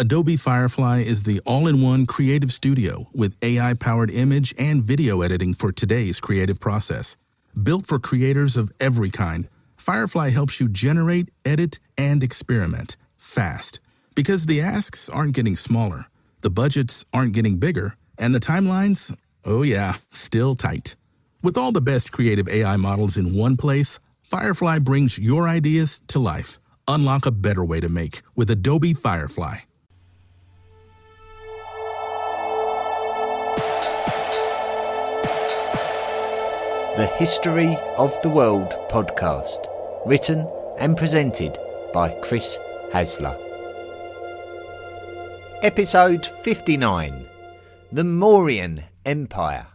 Adobe Firefly is the all-in-one creative studio with AI-powered image and video editing for today's creative process. Built for creators of every kind, Firefly helps you generate, edit, and experiment fast. Because the asks aren't getting smaller, the budgets aren't getting bigger, and the timelines, oh yeah, still tight. With all the best creative AI models in one place, Firefly brings your ideas to life. Unlock a better way to make with Adobe Firefly. The History of the World podcast, written and presented by Chris Hasler. Episode 59, The Mauryan Empire.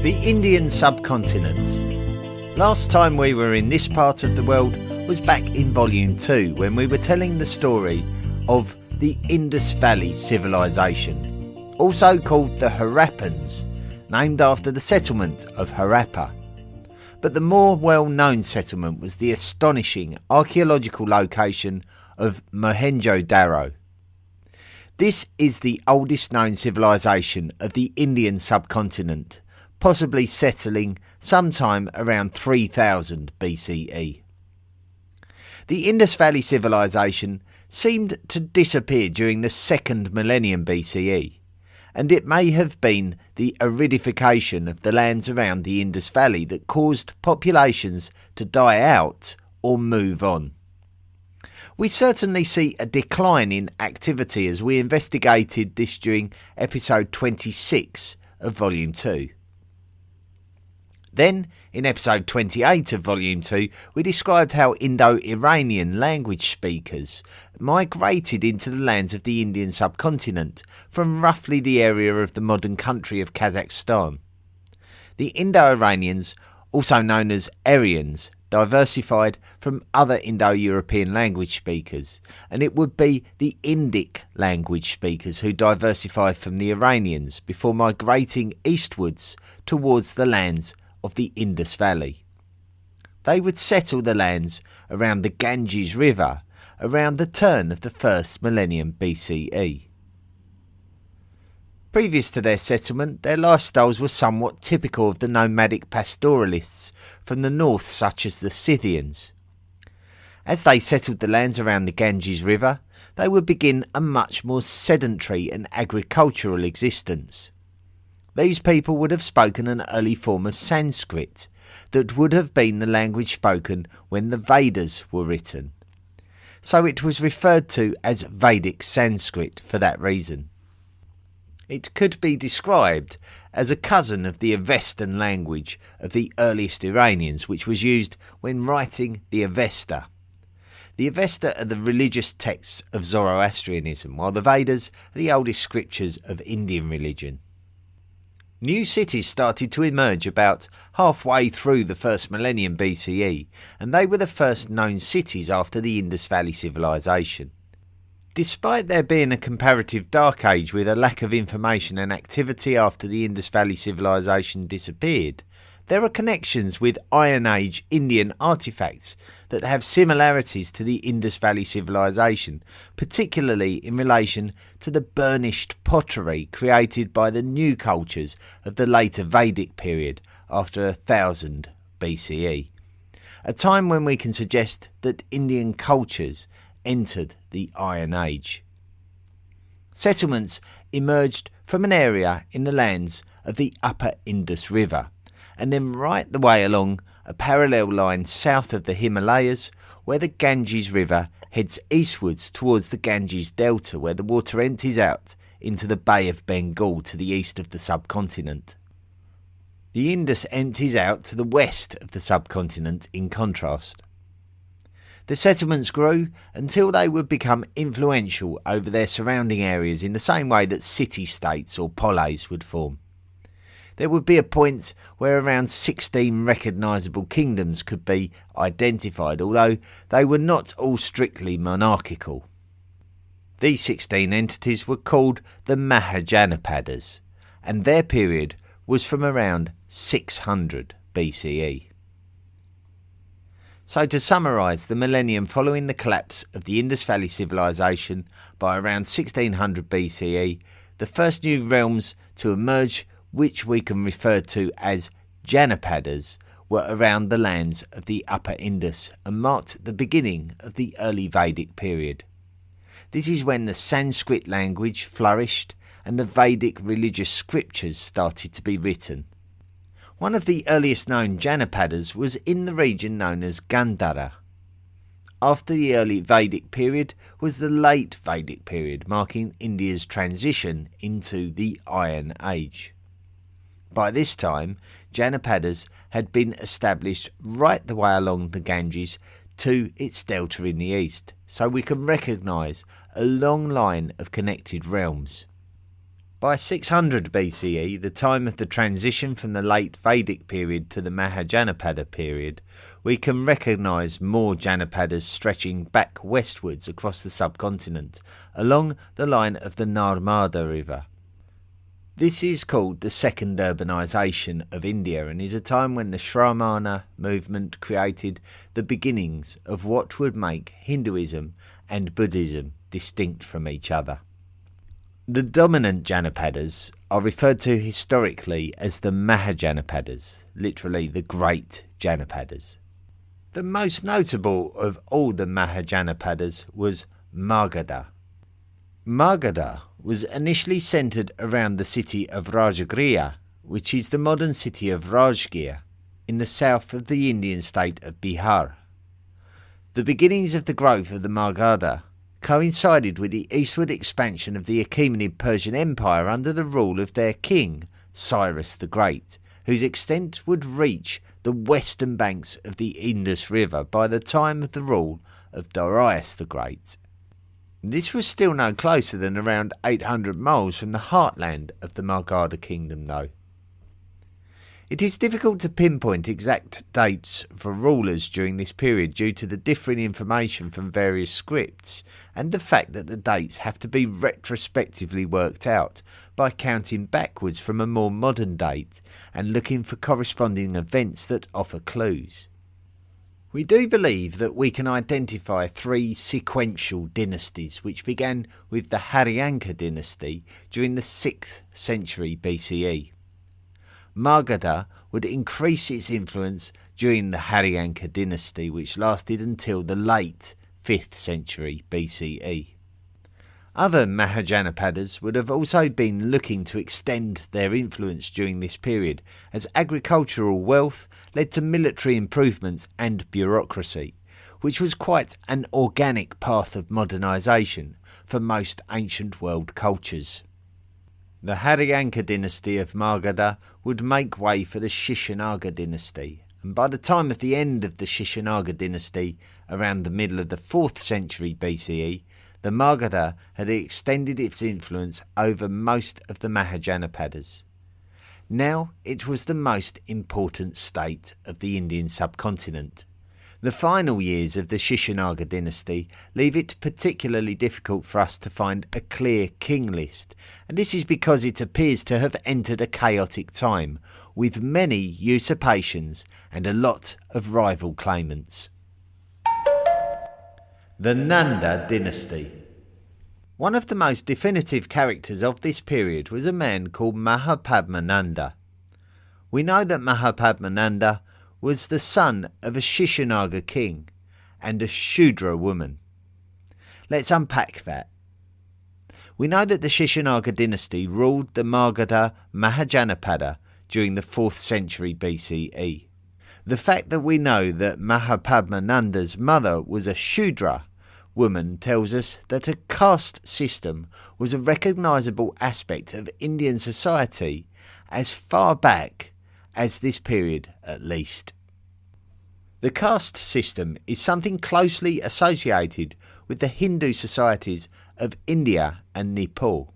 The Indian subcontinent. Last time we were in this part of the world was back in Volume 2, when we were telling the story of the Indus Valley civilization, also called the Harappans, named after the settlement of Harappa. But the more well-known settlement was the astonishing archaeological location of Mohenjo-Daro. This is the oldest known civilization of the Indian subcontinent, possibly settling sometime around 3000 BCE. The Indus Valley civilization seemed to disappear during the second millennium BCE, and it may have been the aridification of the lands around the Indus Valley that caused populations to die out or move on. We certainly see a decline in activity as we investigated this during episode 26 of Volume 2. Then, in episode 28 of Volume 2, we described how Indo-Iranian language speakers migrated into the lands of the Indian subcontinent from roughly the area of the modern country of Kazakhstan. The Indo-Iranians, also known as Aryans, diversified from other Indo-European language speakers, and it would be the Indic language speakers who diversified from the Iranians before migrating eastwards towards the lands of the Indus Valley. They would settle the lands around the Ganges River around the turn of the first millennium BCE. Previous to their settlement, their lifestyles were somewhat typical of the nomadic pastoralists from the north, such as the Scythians. As they settled the lands around the Ganges River, they would begin a much more sedentary and agricultural existence. These people would have spoken an early form of Sanskrit that would have been the language spoken when the Vedas were written. So it was referred to as Vedic Sanskrit for that reason. It could be described as a cousin of the Avestan language of the earliest Iranians, which was used when writing the Avesta. The Avesta are the religious texts of Zoroastrianism, while the Vedas are the oldest scriptures of Indian religion. New cities started to emerge about halfway through the first millennium BCE, and they were the first known cities after the Indus Valley civilization. Despite there being a comparative dark age with a lack of information and activity after the Indus Valley civilization disappeared, there are connections with Iron Age Indian artifacts that have similarities to the Indus Valley civilization, particularly in relation to the burnished pottery created by the new cultures of the later Vedic period after 1000 BCE, a time when we can suggest that Indian cultures entered the Iron Age. Settlements emerged from an area in the lands of the upper Indus River, and then right the way along a parallel line south of the Himalayas, where the Ganges River heads eastwards towards the Ganges Delta, where the water empties out into the Bay of Bengal to the east of the subcontinent. The Indus empties out to the west of the subcontinent in contrast. The settlements grew until they would become influential over their surrounding areas in the same way that city-states or poleis would form. There would be a point where around 16 recognisable kingdoms could be identified, although they were not all strictly monarchical. These 16 entities were called the Mahajanapadas, and their period was from around 600 BCE. So to summarise, the millennium following the collapse of the Indus Valley civilization by around 1600 BCE, the first new realms to emerge, which we can refer to as Janapadas, were around the lands of the Upper Indus and marked the beginning of the early Vedic period. This is when the Sanskrit language flourished and the Vedic religious scriptures started to be written. One of the earliest known Janapadas was in the region known as Gandhara. After the early Vedic period was the late Vedic period, marking India's transition into the Iron Age. By this time, Janapadas had been established right the way along the Ganges to its delta in the east, so we can recognise a long line of connected realms. By 600 BCE, the time of the transition from the late Vedic period to the Mahajanapada period, we can recognise more Janapadas stretching back westwards across the subcontinent, along the line of the Narmada River. This is called the second urbanisation of India and is a time when the Shramana movement created the beginnings of what would make Hinduism and Buddhism distinct from each other. The dominant Janapadas are referred to historically as the Mahajanapadas, literally the Great Janapadas. The most notable of all the Mahajanapadas was Magadha. Magadha was initially centred around the city of Rajagriha, which is the modern city of Rajgir, in the south of the Indian state of Bihar. The beginnings of the growth of the Magadha coincided with the eastward expansion of the Achaemenid Persian Empire under the rule of their king, Cyrus the Great, whose extent would reach the western banks of the Indus River by the time of the rule of Darius the Great. This was still no closer than around 800 miles from the heartland of the Magadha kingdom, though. It is difficult to pinpoint exact dates for rulers during this period due to the differing information from various scripts and the fact that the dates have to be retrospectively worked out by counting backwards from a more modern date and looking for corresponding events that offer clues. We do believe that we can identify three sequential dynasties which began with the Haryanka dynasty during the 6th century BCE. Magadha would increase its influence during the Haryanka dynasty, which lasted until the late 5th century BCE. Other Mahajanapadas would have also been looking to extend their influence during this period, as agricultural wealth led to military improvements and bureaucracy, which was quite an organic path of modernisation for most ancient world cultures. The Haryanka dynasty of Magadha would make way for the Shishanaga dynasty, and by the time of the end of the Shishanaga dynasty, around the middle of the 4th century BCE, the Magadha had extended its influence over most of the Mahajanapadas. Now it was the most important state of the Indian subcontinent. The final years of the Shishanaga dynasty leave it particularly difficult for us to find a clear king list, and this is because it appears to have entered a chaotic time, with many usurpations and a lot of rival claimants. The Nanda dynasty. One of the most definitive characters of this period was a man called Mahapadmananda. We know that Mahapadmananda was the son of a Shishanaga king and a Shudra woman. Let's unpack that. We know that the Shishanaga dynasty ruled the Magadha Mahajanapada during the 4th century BCE. The fact that we know that Mahapadmananda's mother was a Shudra woman tells us that a caste system was a recognisable aspect of Indian society as far back as this period at least. The caste system is something closely associated with the Hindu societies of India and Nepal.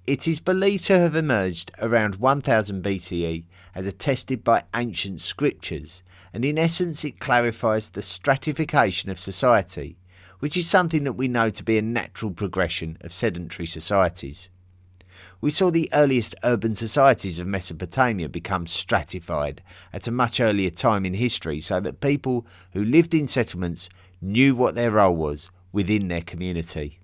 It is believed to have emerged around 1000 BCE as attested by ancient scriptures, and in essence it clarifies the stratification of society, which is something that we know to be a natural progression of sedentary societies. We saw the earliest urban societies of Mesopotamia become stratified at a much earlier time in history, so that people who lived in settlements knew what their role was within their community.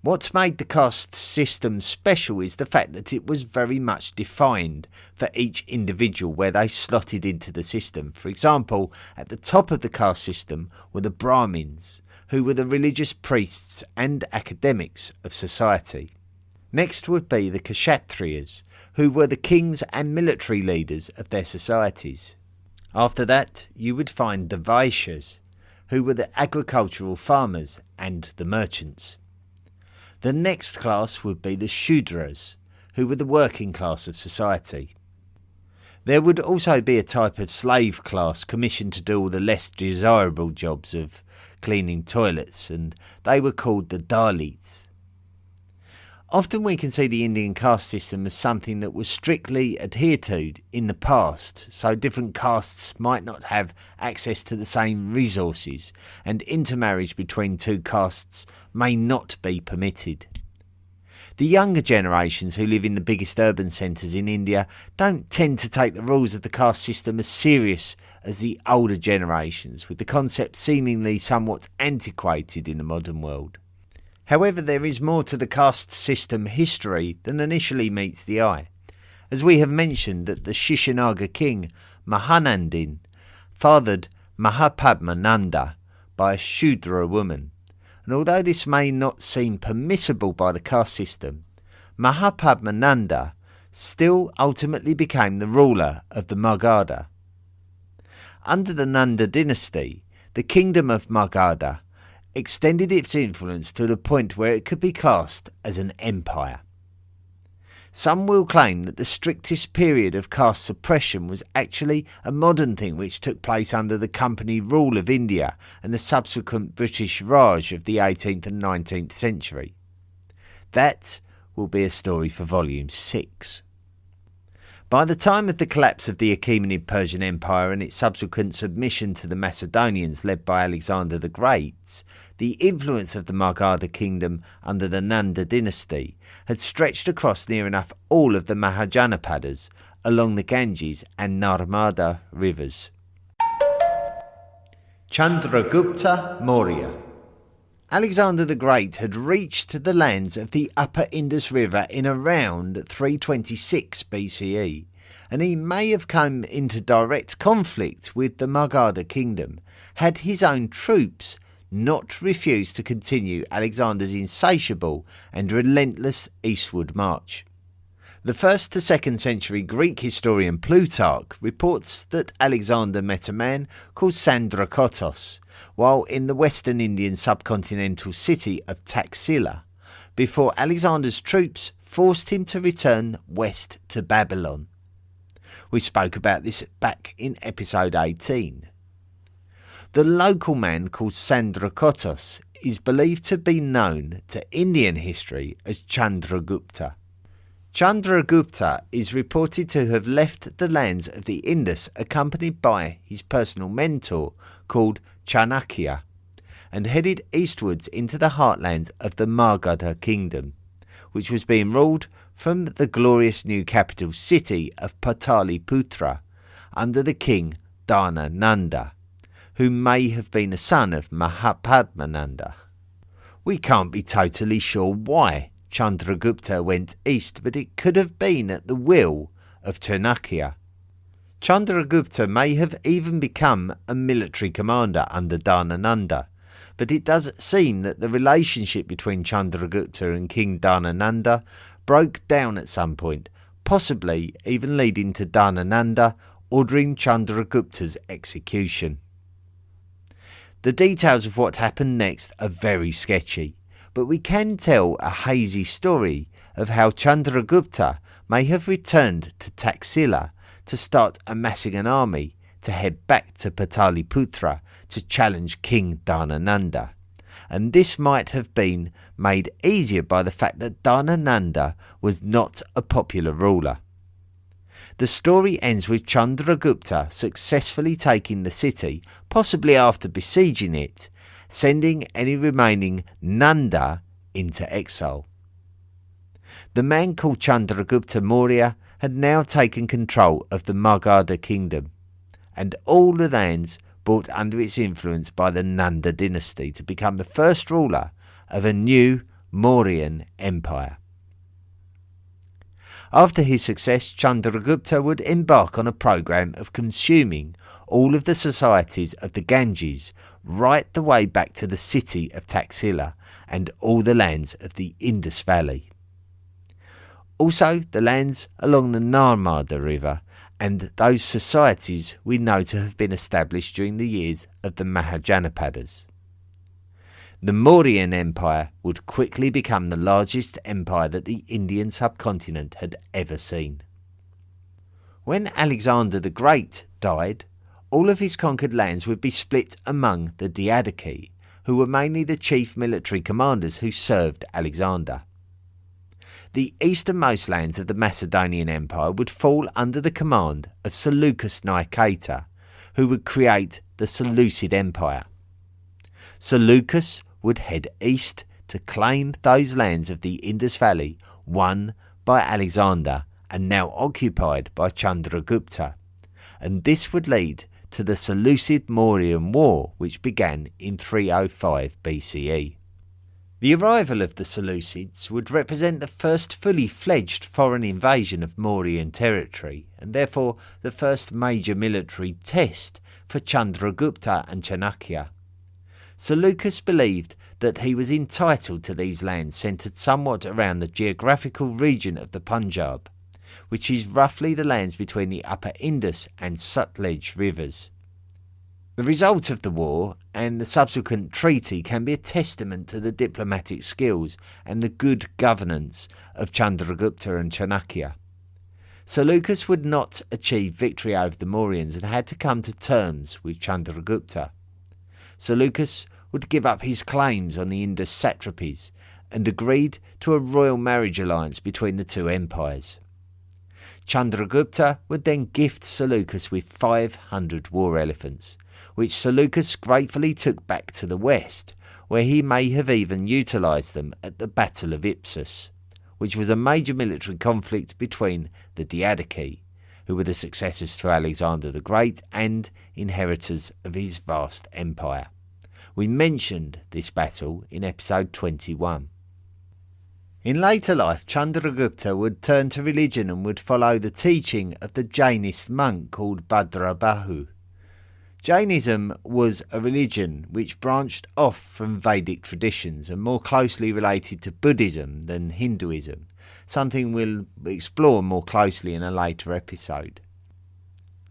What made the caste system special is the fact that it was very much defined for each individual where they slotted into the system. For example, at the top of the caste system were the Brahmins, who were the religious priests and academics of society. Next would be the Kshatriyas, who were the kings and military leaders of their societies. After that, you would find the Vaishyas, who were the agricultural farmers and the merchants. The next class would be the Shudras, who were the working class of society. There would also be a type of slave class commissioned to do all the less desirable jobs of cleaning toilets, and they were called the Dalits. Often we can see the Indian caste system as something that was strictly adhered to in the past, so different castes might not have access to the same resources, and intermarriage between two castes may not be permitted. The younger generations who live in the biggest urban centres in India don't tend to take the rules of the caste system as serious as the older generations, with the concept seemingly somewhat antiquated in the modern world. However, there is more to the caste system history than initially meets the eye, as we have mentioned that the Shishanaga king Mahanandin fathered Mahapadmananda by a Shudra woman, and although this may not seem permissible by the caste system, Mahapadmananda still ultimately became the ruler of the Magadha. Under the Nanda dynasty, the kingdom of Magadha extended its influence to the point where it could be classed as an empire. Some will claim that the strictest period of caste suppression was actually a modern thing which took place under the company rule of India and the subsequent British Raj of the 18th and 19th century. That will be a story for volume 6. By the time of the collapse of the Achaemenid Persian Empire and its subsequent submission to the Macedonians led by Alexander the Great, the influence of the Magadha kingdom under the Nanda dynasty had stretched across near enough all of the Mahajanapadas along the Ganges and Narmada rivers. Chandragupta Maurya. Alexander the Great had reached the lands of the upper Indus River in around 326 BCE, and he may have come into direct conflict with the Magadha kingdom had his own troops not refused to continue Alexander's insatiable and relentless eastward march. The 1st to 2nd century Greek historian Plutarch reports that Alexander met a man called Chandragupta while in the western Indian subcontinental city of Taxila, before Alexander's troops forced him to return west to Babylon. We spoke about this back in episode 18. The local man called Chandragupta is believed to be known to Indian history as Chandragupta. Chandragupta is reported to have left the lands of the Indus accompanied by his personal mentor called Chanakya, and headed eastwards into the heartlands of the Magadha kingdom, which was being ruled from the glorious new capital city of Pataliputra under the king Dhanananda, who may have been a son of Mahapadmananda. We can't be totally sure why Chandragupta went east, but it could have been at the will of Chanakya. Chandragupta may have even become a military commander under Dhanananda, but it does seem that the relationship between Chandragupta and King Dhanananda broke down at some point, possibly even leading to Dhanananda ordering Chandragupta's execution. The details of what happened next are very sketchy, but we can tell a hazy story of how Chandragupta may have returned to Taxila to start amassing an army to head back to Pataliputra to challenge King Dhanananda, and this might have been made easier by the fact that Dhanananda was not a popular ruler. The story ends with Chandragupta successfully taking the city, possibly after besieging it, sending any remaining Nanda into exile. The man called Chandragupta Maurya had now taken control of the Magadha kingdom, and all the lands brought under its influence by the Nanda dynasty to become the first ruler of a new Mauryan Empire. After his success, Chandragupta would embark on a program of consuming all of the societies of the Ganges right the way back to the city of Taxila and all the lands of the Indus Valley. Also the lands along the Narmada River and those societies we know to have been established during the years of the Mahajanapadas. The Mauryan Empire would quickly become the largest empire that the Indian subcontinent had ever seen. When Alexander the Great died, all of his conquered lands would be split among the Diadochi, who were mainly the chief military commanders who served Alexander. The easternmost lands of the Macedonian Empire would fall under the command of Seleucus Nicator, who would create the Seleucid Empire. Seleucus would head east to claim those lands of the Indus Valley won by Alexander and now occupied by Chandragupta, and this would lead to the Seleucid-Mauryan War, which began in 305 BCE. The arrival of the Seleucids would represent the first fully fledged foreign invasion of Mauryan territory, and therefore the first major military test for Chandragupta and Chanakya. Seleucus believed that he was entitled to these lands centred somewhat around the geographical region of the Punjab, which is roughly the lands between the upper Indus and Sutlej rivers. The result of the war and the subsequent treaty can be a testament to the diplomatic skills and the good governance of Chandragupta and Chanakya. Seleucus would not achieve victory over the Mauryans and had to come to terms with Chandragupta. Seleucus would give up his claims on the Indus satrapies and agreed to a royal marriage alliance between the two empires. Chandragupta would then gift Seleucus with 500 war elephants, which Seleucus gratefully took back to the west, where he may have even utilised them at the Battle of Ipsus, which was a major military conflict between the Diadochi, who were the successors to Alexander the Great and inheritors of his vast empire. We mentioned this battle in episode 21. In later life, Chandragupta would turn to religion and would follow the teaching of the Jainist monk called Bhadrabahu. Jainism was a religion which branched off from Vedic traditions and more closely related to Buddhism than Hinduism, something we'll explore more closely in a later episode.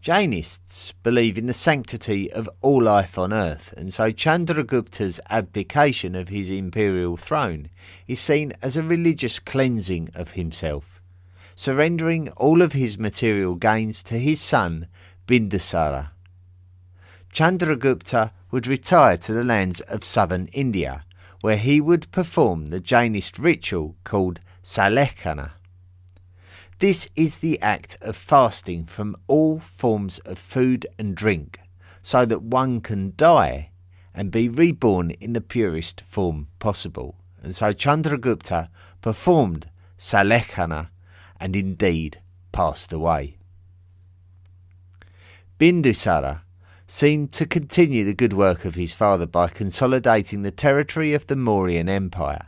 Jainists believe in the sanctity of all life on earth, and so Chandragupta's abdication of his imperial throne is seen as a religious cleansing of himself, surrendering all of his material gains to his son Bindusara. Chandragupta would retire to the lands of southern India, where he would perform the Jainist ritual called Salekkhana. This is the act of fasting from all forms of food and drink, so that one can die and be reborn in the purest form possible. And so Chandragupta performed Salekkhana and indeed passed away. Bindusara seemed to continue the good work of his father by consolidating the territory of the Mauryan Empire.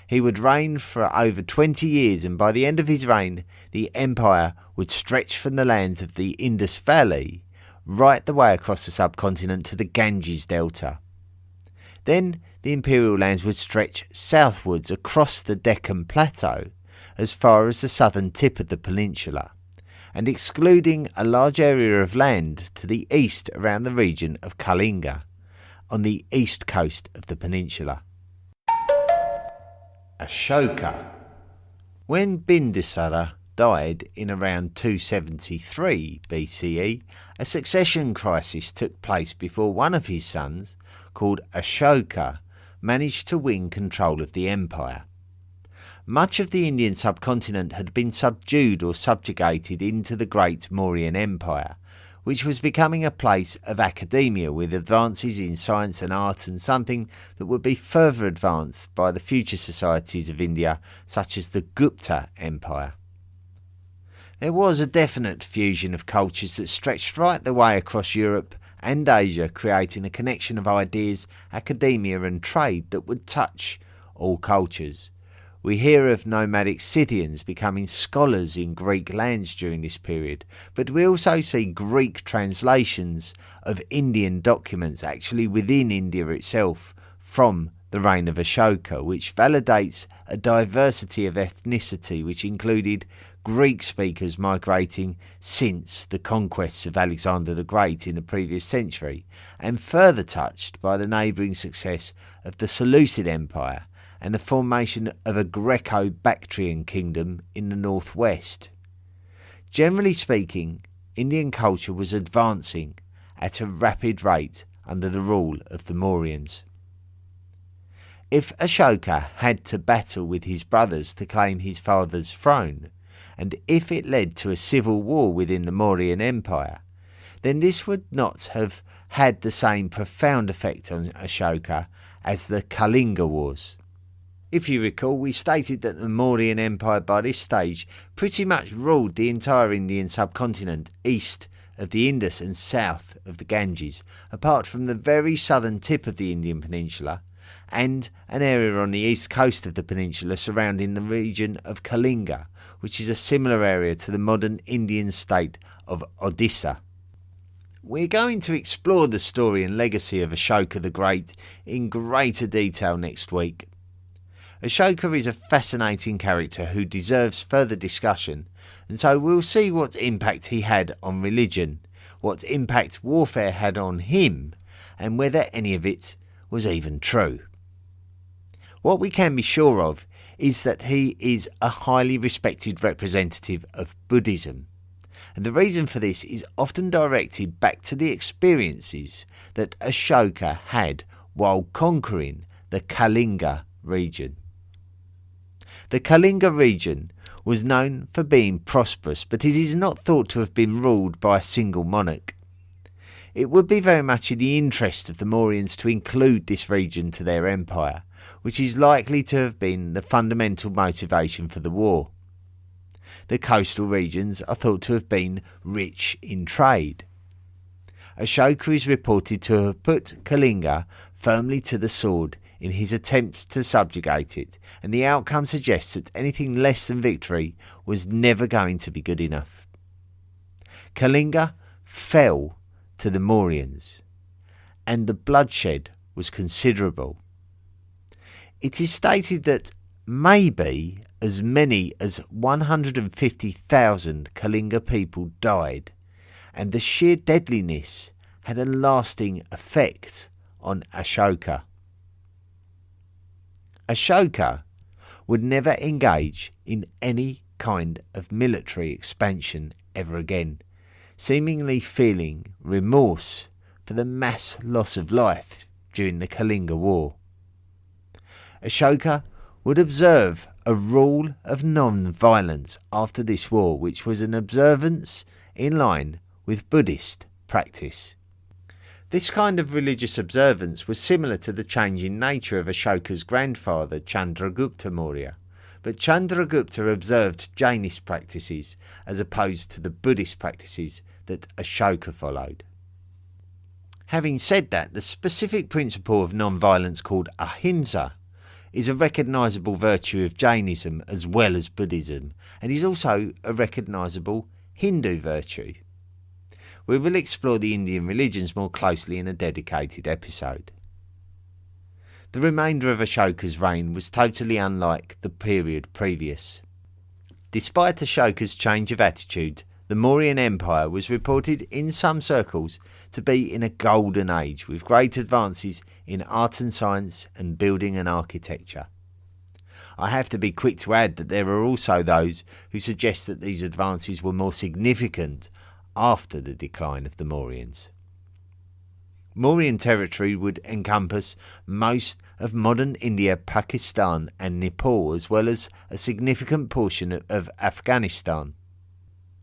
He would reign for over 20 years, and by the end of his reign, the empire would stretch from the lands of the Indus Valley right the way across the subcontinent to the Ganges Delta. Then the imperial lands would stretch southwards across the Deccan Plateau as far as the southern tip of the peninsula, and excluding a large area of land to the east around the region of Kalinga, on the east coast of the peninsula. Ashoka. When Bindusara died in around 273 BCE, a succession crisis took place before one of his sons, called Ashoka, managed to win control of the empire. Much of the Indian subcontinent had been subdued or subjugated into the great Mauryan Empire, which was becoming a place of academia with advances in science and art, and something that would be further advanced by the future societies of India, such as the Gupta Empire. There was a definite fusion of cultures that stretched right the way across Europe and Asia, creating a connection of ideas, academia and trade that would touch all cultures. We hear of nomadic Scythians becoming scholars in Greek lands during this period, but we also see Greek translations of Indian documents actually within India itself from the reign of Ashoka, which validates a diversity of ethnicity which included Greek speakers migrating since the conquests of Alexander the Great in the previous century, and further touched by the neighbouring success of the Seleucid Empire and the formation of a Greco-Bactrian kingdom in the northwest. Generally speaking, Indian culture was advancing at a rapid rate under the rule of the Mauryans. If Ashoka had to battle with his brothers to claim his father's throne, and if it led to a civil war within the Mauryan Empire, then this would not have had the same profound effect on Ashoka as the Kalinga Wars. If you recall, we stated that the Mauryan Empire by this stage pretty much ruled the entire Indian subcontinent east of the Indus and south of the Ganges, apart from the very southern tip of the Indian peninsula and an area on the east coast of the peninsula surrounding the region of Kalinga, which is a similar area to the modern Indian state of Odisha. We're going to explore the story and legacy of Ashoka the Great in greater detail next week. Ashoka is a fascinating character who deserves further discussion, and so we'll see what impact he had on religion, what impact warfare had on him, and whether any of it was even true. What we can be sure of is that he is a highly respected representative of Buddhism, and the reason for this is often directed back to the experiences that Ashoka had while conquering the Kalinga region. The Kalinga region was known for being prosperous, but it is not thought to have been ruled by a single monarch. It would be very much in the interest of the Mauryans to include this region to their empire, which is likely to have been the fundamental motivation for the war. The coastal regions are thought to have been rich in trade. Ashoka is reported to have put Kalinga firmly to the sword in his attempts to subjugate it, and the outcome suggests that anything less than victory was never going to be good enough. Kalinga fell to the Mauryans, and the bloodshed was considerable. It is stated that maybe as many as 150,000 Kalinga people died, and the sheer deadliness had a lasting effect on Ashoka. Ashoka would never engage in any kind of military expansion ever again, seemingly feeling remorse for the mass loss of life during the Kalinga War. Ashoka would observe a rule of non-violence after this war, which was an observance in line with Buddhist practice. This kind of religious observance was similar to the changing nature of Ashoka's grandfather, Chandragupta Maurya, but Chandragupta observed Jainist practices as opposed to the Buddhist practices that Ashoka followed. Having said that, the specific principle of non-violence called ahimsa is a recognisable virtue of Jainism as well as Buddhism, and is also a recognisable Hindu virtue. We will explore the Indian religions more closely in a dedicated episode. The remainder of Ashoka's reign was totally unlike the period previous. Despite Ashoka's change of attitude, the Mauryan Empire was reported in some circles to be in a golden age with great advances in art and science and building and architecture. I have to be quick to add that there are also those who suggest that these advances were more significant after the decline of the Mauryans. Mauryan territory would encompass most of modern India, Pakistan and Nepal, as well as a significant portion of Afghanistan.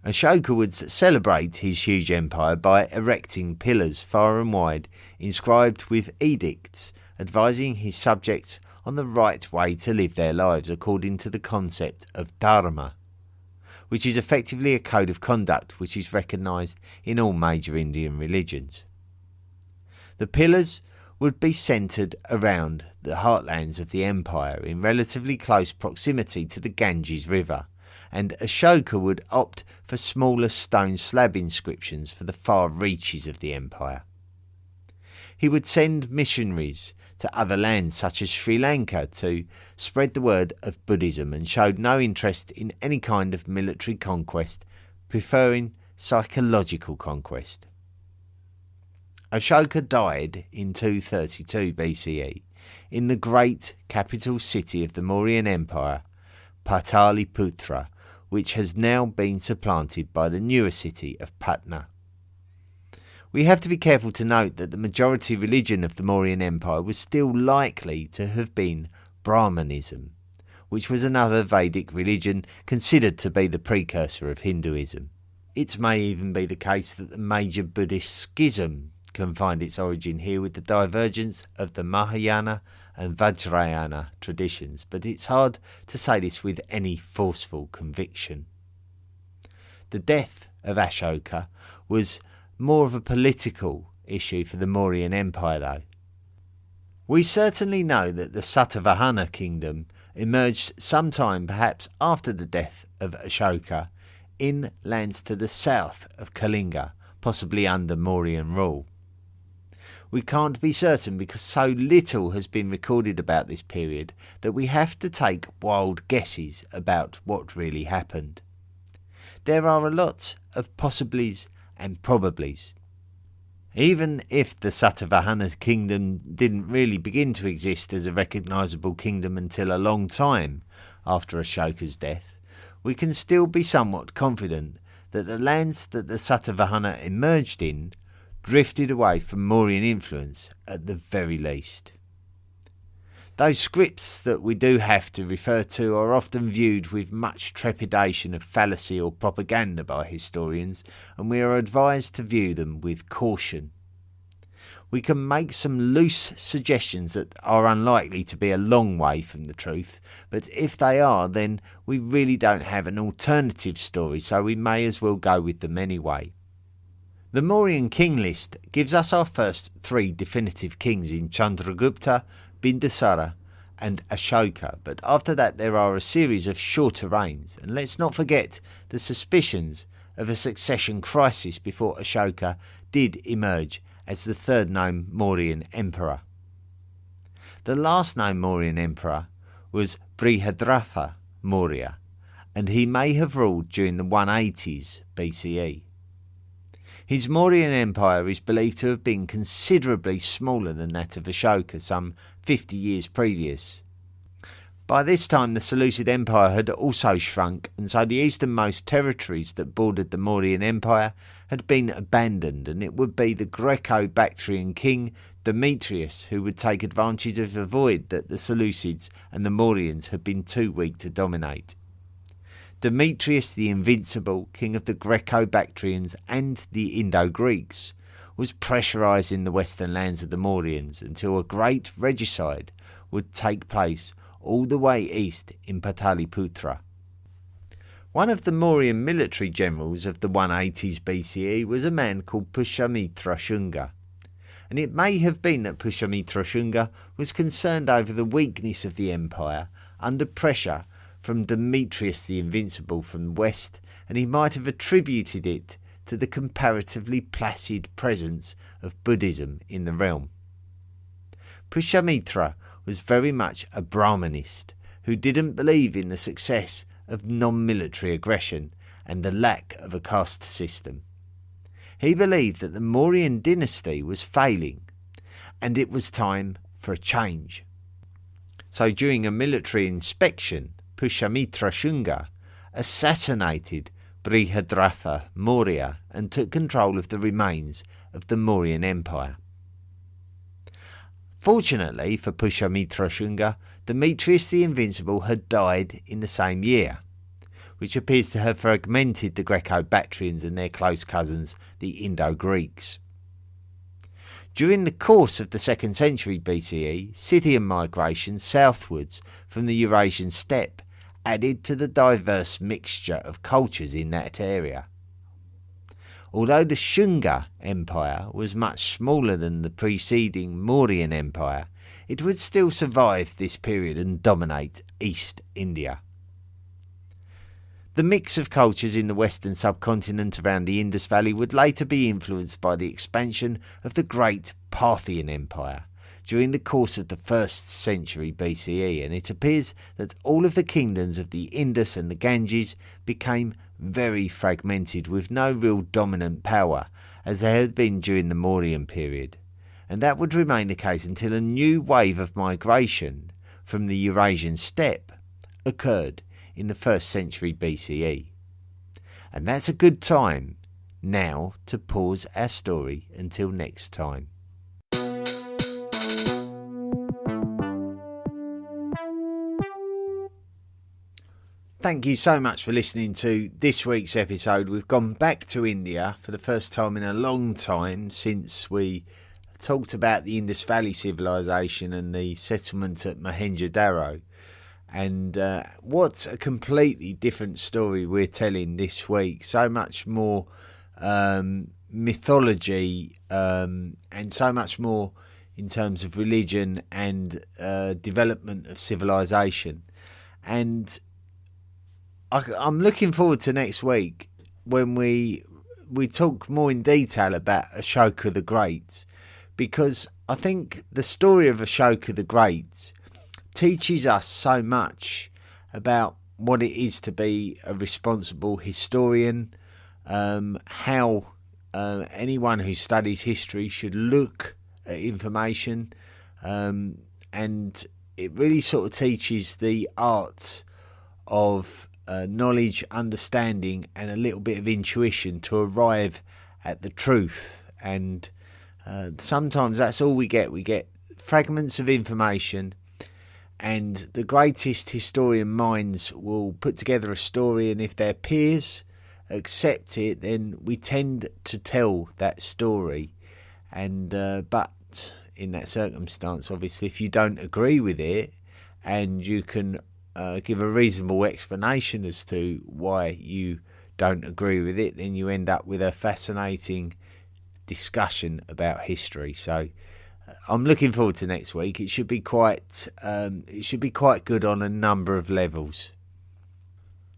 Ashoka would celebrate his huge empire by erecting pillars far and wide, inscribed with edicts advising his subjects on the right way to live their lives according to the concept of dharma, which is effectively a code of conduct which is recognised in all major Indian religions. The pillars would be centred around the heartlands of the empire in relatively close proximity to the Ganges River, and Ashoka would opt for smaller stone slab inscriptions for the far reaches of the empire. He would send missionaries to other lands such as Sri Lanka to spread the word of Buddhism, and showed no interest in any kind of military conquest, preferring psychological conquest. Ashoka died in 232 BCE in the great capital city of the Mauryan Empire, Pataliputra, which has now been supplanted by the newer city of Patna. We have to be careful to note that the majority religion of the Mauryan Empire was still likely to have been Brahmanism, which was another Vedic religion considered to be the precursor of Hinduism. It may even be the case that the major Buddhist schism can find its origin here with the divergence of the Mahayana and Vajrayana traditions, but it's hard to say this with any forceful conviction. The death of Ashoka was more of a political issue for the Mauryan Empire, though. We certainly know that the Satavahana kingdom emerged sometime perhaps after the death of Ashoka in lands to the south of Kalinga, possibly under Mauryan rule. We can't be certain because so little has been recorded about this period that we have to take wild guesses about what really happened. There are a lot of possiblies and probablys. Even if the Satavahana kingdom didn't really begin to exist as a recognisable kingdom until a long time after Ashoka's death, we can still be somewhat confident that the lands that the Satavahana emerged in drifted away from Mauryan influence at the very least. Those scripts that we do have to refer to are often viewed with much trepidation of fallacy or propaganda by historians, and we are advised to view them with caution. We can make some loose suggestions that are unlikely to be a long way from the truth, but if they are, then we really don't have an alternative story, so we may as well go with them anyway. The Mauryan king list gives us our first three definitive kings in Chandragupta, Bindusara and Ashoka, but after that there are a series of shorter reigns, and let's not forget the suspicions of a succession crisis before Ashoka did emerge as the third known Mauryan emperor. The last known Mauryan emperor was Brihadratha Maurya, and he may have ruled during the 180s BCE. His Mauryan Empire is believed to have been considerably smaller than that of Ashoka some 50 years previous. By this time the Seleucid Empire had also shrunk, and so the easternmost territories that bordered the Mauryan Empire had been abandoned, and it would be the Greco-Bactrian king Demetrius who would take advantage of the void that the Seleucids and the Mauryans had been too weak to dominate. Demetrius the Invincible, king of the Greco-Bactrians and the Indo-Greeks, was pressurising the western lands of the Mauryans until a great regicide would take place all the way east in Pataliputra. One of the Mauryan military generals of the 180s BCE was a man called Pushyamitra Shunga, and it may have been that Pushyamitra Shunga was concerned over the weakness of the empire under pressure from Demetrius the Invincible from the west, and he might have attributed it to the comparatively placid presence of Buddhism in the realm. Pushyamitra was very much a Brahmanist who didn't believe in the success of non-military aggression and the lack of a caste system. He believed that the Mauryan dynasty was failing and it was time for a change. So during a military inspection, Pushyamitra Shunga assassinated Brihadratha Maurya and took control of the remains of the Mauryan Empire. Fortunately for Pushyamitra Shunga, Demetrius the Invincible had died in the same year, which appears to have fragmented the Greco-Bactrians and their close cousins, the Indo-Greeks. During the course of the 2nd century BCE, Scythian migration southwards from the Eurasian steppe added to the diverse mixture of cultures in that area. Although the Shunga Empire was much smaller than the preceding Mauryan Empire, it would still survive this period and dominate East India. The mix of cultures in the western subcontinent around the Indus Valley would later be influenced by the expansion of the great Parthian Empire during the course of the 1st century BCE, and it appears that all of the kingdoms of the Indus and the Ganges became very fragmented with no real dominant power as there had been during the Mauryan period, and that would remain the case until a new wave of migration from the Eurasian steppe occurred in the 1st century BCE. And that's a good time now to pause our story until next time. Thank you so much for listening to this week's episode. We've gone back to India for the first time in a long time since we talked about the Indus Valley civilization and the settlement at Mohenjo-daro. And what a completely different story we're telling this week. So much more mythology and so much more in terms of religion and development of civilization. And I'm looking forward to next week when we talk more in detail about Ashoka the Great, because I think the story of Ashoka the Great teaches us so much about what it is to be a responsible historian, how anyone who studies history should look at information, and it really sort of teaches the art of knowledge, understanding, and a little bit of intuition to arrive at the truth. And sometimes that's all we get. We get fragments of information, and the greatest historian minds will put together a story, and if their peers accept it, then we tend to tell that story. And but in that circumstance, obviously, if you don't agree with it and you can give a reasonable explanation as to why you don't agree with it, then you end up with a fascinating discussion about history. So I'm looking forward to next week. It should be quite good on a number of levels.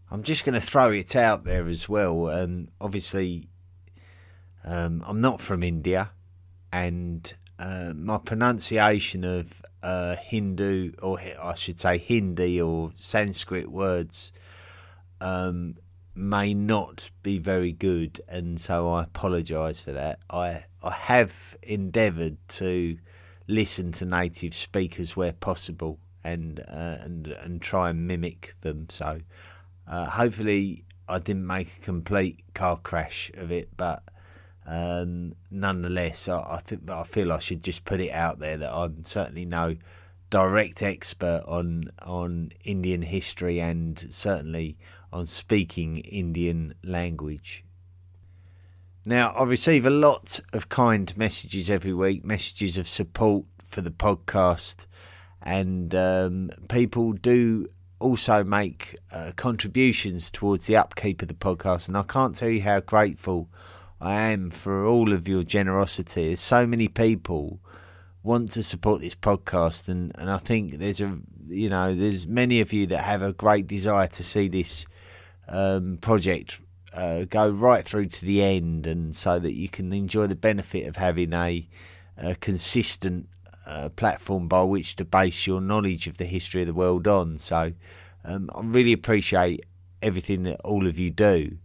I'm just going to throw it out there as well. Obviously, I'm not from India, and my pronunciation of Hindu, or I should say Hindi or Sanskrit words, may not be very good, and so I apologise for that. I have endeavoured to listen to native speakers where possible and try and mimic them. So hopefully I didn't make a complete car crash of it, but nonetheless, I feel I should just put it out there that I'm certainly no direct expert on Indian history, and certainly on speaking Indian language. Now, I receive a lot of kind messages every week, messages of support for the podcast, and people do also make contributions towards the upkeep of the podcast, and I can't tell you how grateful I am for all of your generosity. There's so many people want to support this podcast, and I think there's many of you that have a great desire to see this project go right through to the end, and so that you can enjoy the benefit of having a consistent platform by which to base your knowledge of the history of the world on. So I really appreciate everything that all of you do,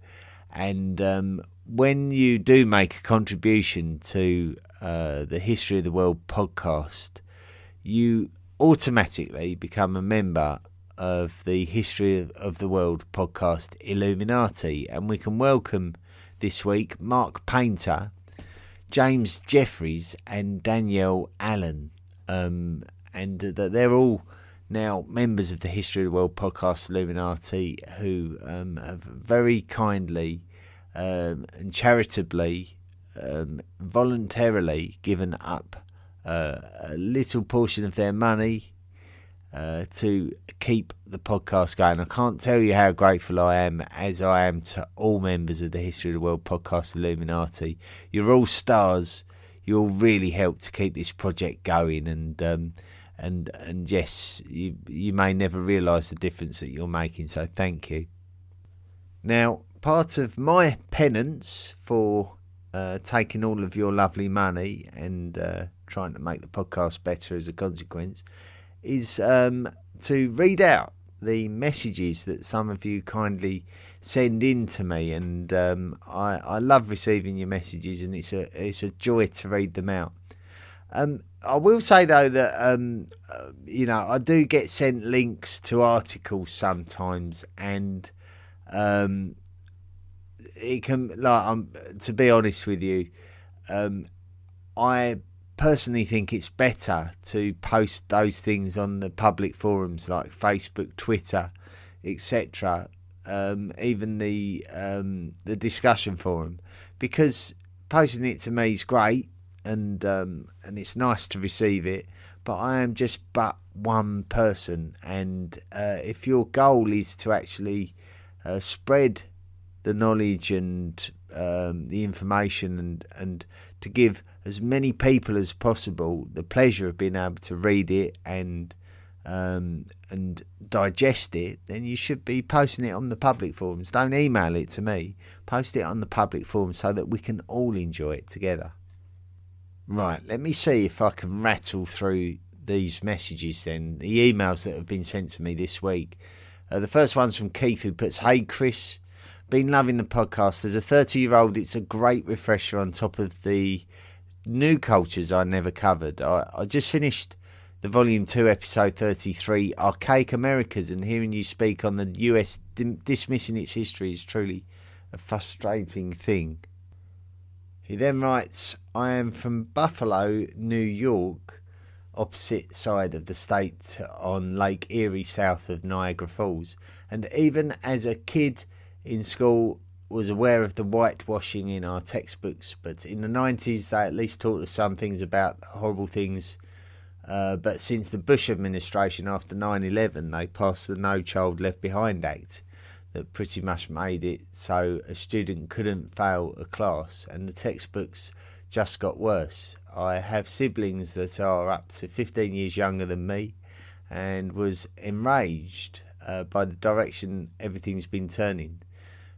and when you do make a contribution to the History of the World podcast, you automatically become a member of the History of the World podcast Illuminati, and we can welcome this week Mark Painter, James Jeffries and Danielle Allen and that they're all now members of the History of the World podcast Illuminati, who have very kindly and charitably, voluntarily given up a little portion of their money to keep the podcast going. I can't tell you how grateful I am, as I am to all members of the History of the World podcast Illuminati. You're all stars. You all really help to keep this project going, and yes, you may never realise the difference that you're making, so thank you. Now, part of my penance for taking all of your lovely money and trying to make the podcast better as a consequence is to read out the messages that some of you kindly send in to me, and I love receiving your messages, and it's a joy to read them out. I will say though that I do get sent links to articles sometimes, and it can, to be honest with you, I personally think it's better to post those things on the public forums like Facebook, Twitter, etc., even the discussion forum, because posting it to me is great, and it's nice to receive it, but I am just but one person, and if your goal is to actually spread the knowledge and the information and to give as many people as possible the pleasure of being able to read it and digest it, then you should be posting it on the public forums. Don't email it to me. Post it on the public forums so that we can all enjoy it together. Right, let me see if I can rattle through these messages then, the emails that have been sent to me this week. The first one's from Keith, who puts, "Hey Chris, been loving the podcast. As a 30-year-old, it's a great refresher on top of the new cultures I never covered. I just finished the Volume 2, Episode 33, Archaic Americas, and hearing you speak on the US dismissing its history is truly a frustrating thing." He then writes, "I am from Buffalo, New York, opposite side of the state on Lake Erie, south of Niagara Falls, and even as a kid in school was aware of the whitewashing in our textbooks, but in the 90s they at least taught us some things about horrible things, but since the Bush administration after 9/11 they passed the No Child Left Behind Act that pretty much made it so a student couldn't fail a class, and the textbooks just got worse. I have siblings that are up to 15 years younger than me, and was enraged by the direction everything's been turning.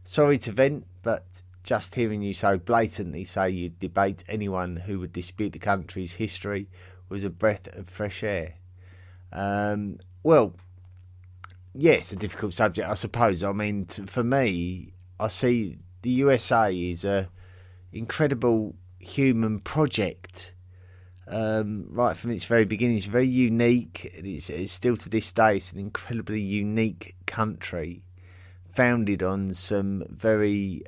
Sorry to vent, but just hearing you so blatantly say you'd debate anyone who would dispute the country's history was a breath of fresh air." Well, yes, a difficult subject, I suppose. I mean, for me, I see the USA is a incredible human project. Right from its very beginning, it's very unique. It's still to this day, it's an incredibly unique country, founded on some very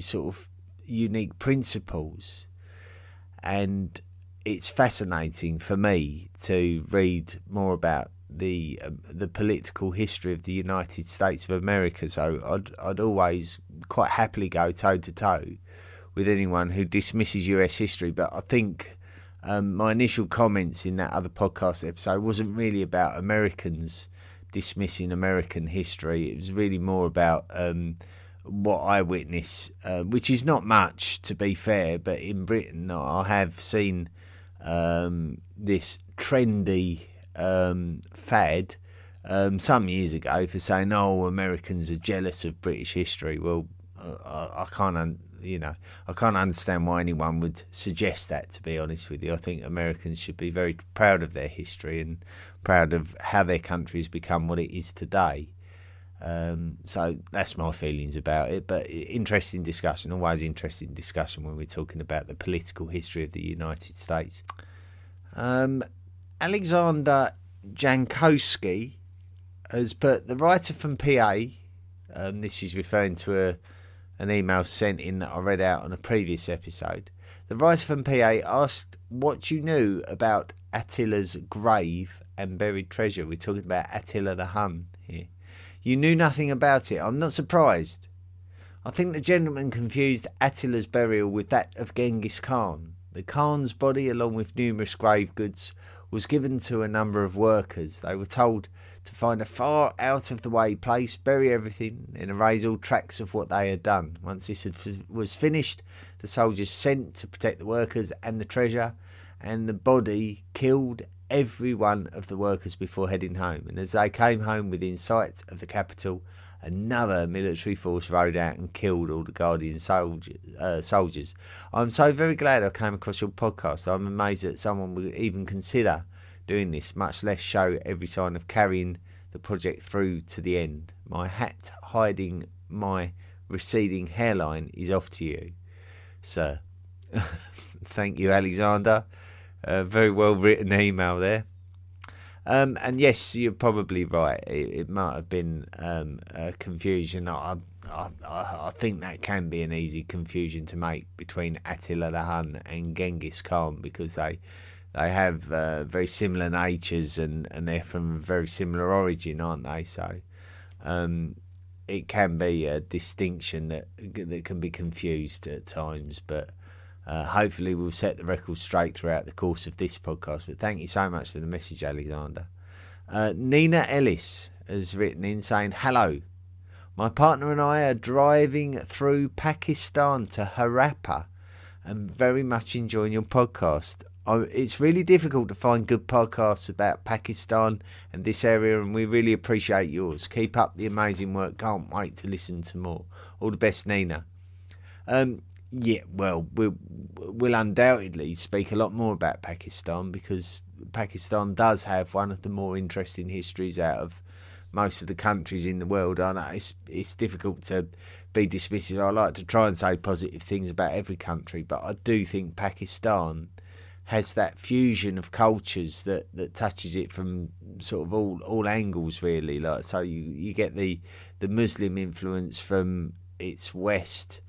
sort of unique principles, and it's fascinating for me to read more about the political history of the United States of America. So I'd always quite happily go toe to toe with anyone who dismisses US history. But I think my initial comments in that other podcast episode wasn't really about Americans dismissing American history. It was really more about what I witness, which is not much, to be fair, but in Britain I have seen this trendy fad some years ago for saying, "Oh, Americans are jealous of British history." Well, I can't understand why anyone would suggest that, to be honest with you. I think Americans should be very proud of their history and proud of how their country has become what it is today. So that's my feelings about it. But interesting discussion, always interesting discussion when we're talking about the political history of the United States. Alexander Jankowski has put, "The writer from PA," this is referring to an email sent in that I read out on a previous episode. The writer from PA asked what you knew about Attila's grave and buried treasure. We're talking about Attila the Hun here. You knew nothing about it. I'm not surprised. I think the gentleman confused Attila's burial with that of Genghis Khan. The Khan's body, along with numerous grave goods, was given to a number of workers. They were told to find a far out-of-the-way place, bury everything, and erase all tracks of what they had done. Once this was finished, the soldiers sent to protect the workers and the treasure, and the body killed every one of the workers before heading home. And as they came home within sight of the capital, another military force rode out and killed all the Guardian soldiers. I'm so very glad I came across your podcast. I'm amazed that someone would even consider doing this, much less show every sign of carrying the project through to the end. My hat hiding my receding hairline is off to you, sir. Thank you, Alexander. Very well written email there. And yes, you're probably right. It might have been a confusion. I think that can be an easy confusion to make between Attila the Hun and Genghis Khan, because they have very similar natures and they're from a very similar origin, aren't they? So it can be a distinction that can be confused at times, but hopefully we'll set the record straight throughout the course of this podcast. But thank you so much for the message, Alexander. Nina Ellis has written in saying, hello, my partner and I are driving through Pakistan to Harappa and very much enjoying your podcast. It's really difficult to find good podcasts about Pakistan and this area, and we really appreciate yours. Keep up the amazing work. Can't wait to listen to more. All the best, Nina. Yeah, well, we'll undoubtedly speak a lot more about Pakistan, because Pakistan does have one of the more interesting histories out of most of the countries in the world. I know it's difficult to be dismissive. I like to try and say positive things about every country, but I do think Pakistan has that fusion of cultures that touches it from sort of all angles, really. Like, so you get the Muslim influence from its west,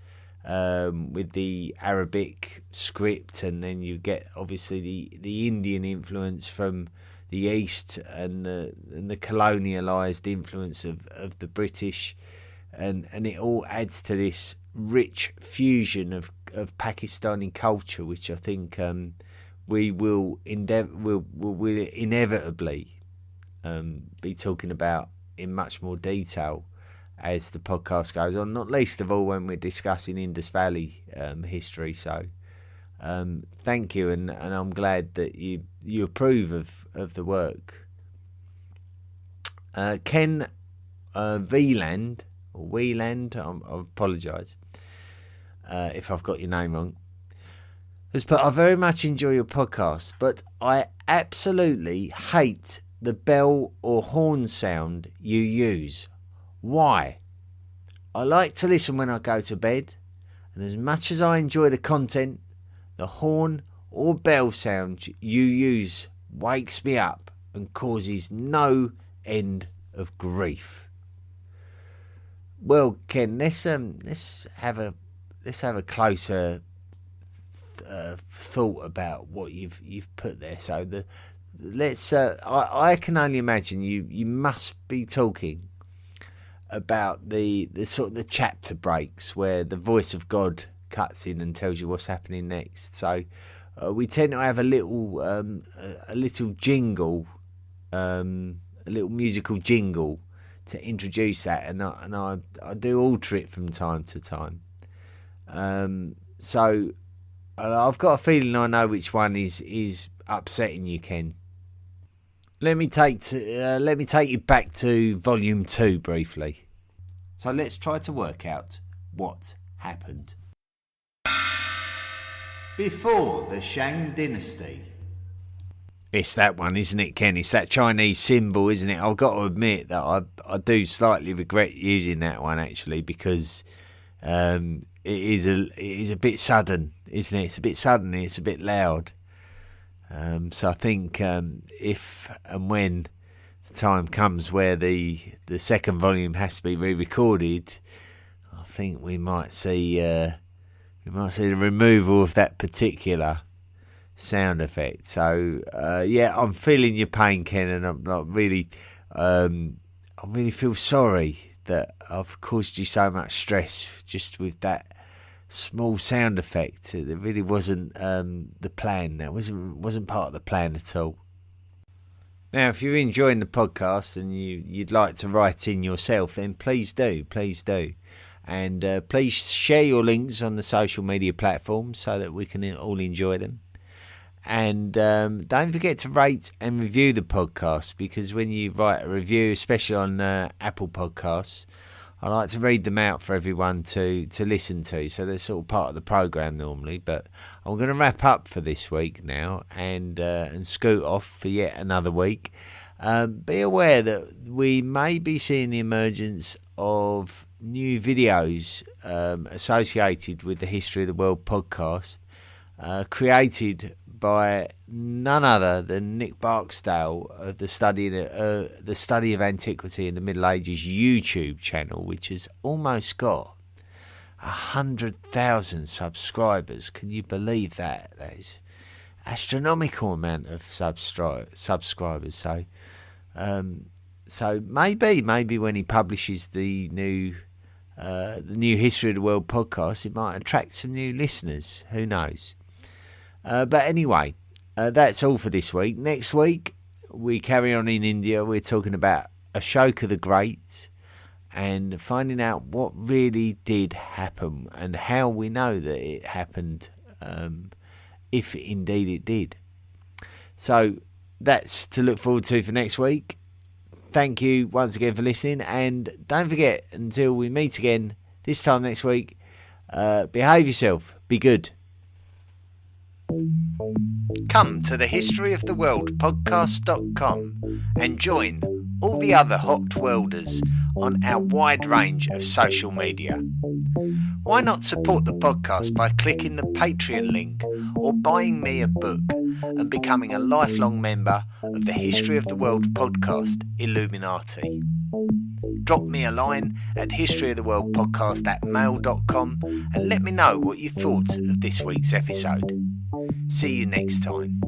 with the Arabic script, and then you get obviously the Indian influence from the east, and the colonialised influence of the British, and it all adds to this rich fusion of Pakistani culture, which I think we will inevitably be talking about in much more detail as the podcast goes on, not least of all when we're discussing Indus Valley history. So thank you, and I'm glad that you approve of the work. Ken Wieland, I apologise if I've got your name wrong, has put, I very much enjoy your podcast, but I absolutely hate the bell or horn sound you use. Why? I like to listen when I go to bed, and as much as I enjoy the content, the horn or bell sound you use wakes me up and causes no end of grief. Well, Ken, let's have a closer thought about what you've put there. So I can only imagine you must be talking about the sort of the chapter breaks where the voice of God cuts in and tells you what's happening next. So we tend to have a little jingle, a little musical jingle to introduce that, and I do alter it from time to time. So I've got a feeling I know which one is upsetting you, Ken. Let me take you back to Volume 2 briefly. So let's try to work out what happened before the Shang Dynasty. It's that one, isn't it, Ken? It's that Chinese symbol, isn't it? I've got to admit that I do slightly regret using that one, actually, because it is a bit sudden, isn't it? It's a bit sudden, it's a bit loud. So I think if and when the time comes where the second volume has to be re-recorded, I think we might see we might see the removal of that particular sound effect. So I'm feeling your pain, Ken, and I'm not really I really feel sorry that I've caused you so much stress just with that small sound effect. It really wasn't the plan. That wasn't part of the plan at all. Now, if you're enjoying the podcast and you'd like to write in yourself, then please do. And please share your links on the social media platforms so that we can all enjoy them. And don't forget to rate and review the podcast, because when you write a review, especially on Apple Podcasts, I like to read them out for everyone to listen to. So they're sort of part of the programme normally. But I'm going to wrap up for this week now and scoot off for yet another week. Be aware that we may be seeing the emergence of new videos associated with the History of the World podcast, created by none other than Nick Barksdale of the Study of Antiquity in the Middle Ages YouTube channel, which has almost got 100,000 subscribers. Can you believe that? That is astronomical amount of subscribers. So maybe when he publishes the new History of the World podcast, it might attract some new listeners. Who knows? But anyway, that's all for this week. Next week, we carry on in India. We're talking about Ashoka the Great and finding out what really did happen and how we know that it happened, if indeed it did. So that's to look forward to for next week. Thank you once again for listening. And don't forget, until we meet again this time next week, behave yourself. Be good. Come to the History of the World podcast.com and join all the other hot worlders on our wide range of social media. Why not support the podcast by clicking the Patreon link or buying me a book and becoming a lifelong member of the History of the World podcast Illuminati? Drop me a line at historyoftheworldpodcast@mail.com and let me know what you thought of this week's episode. See you next time.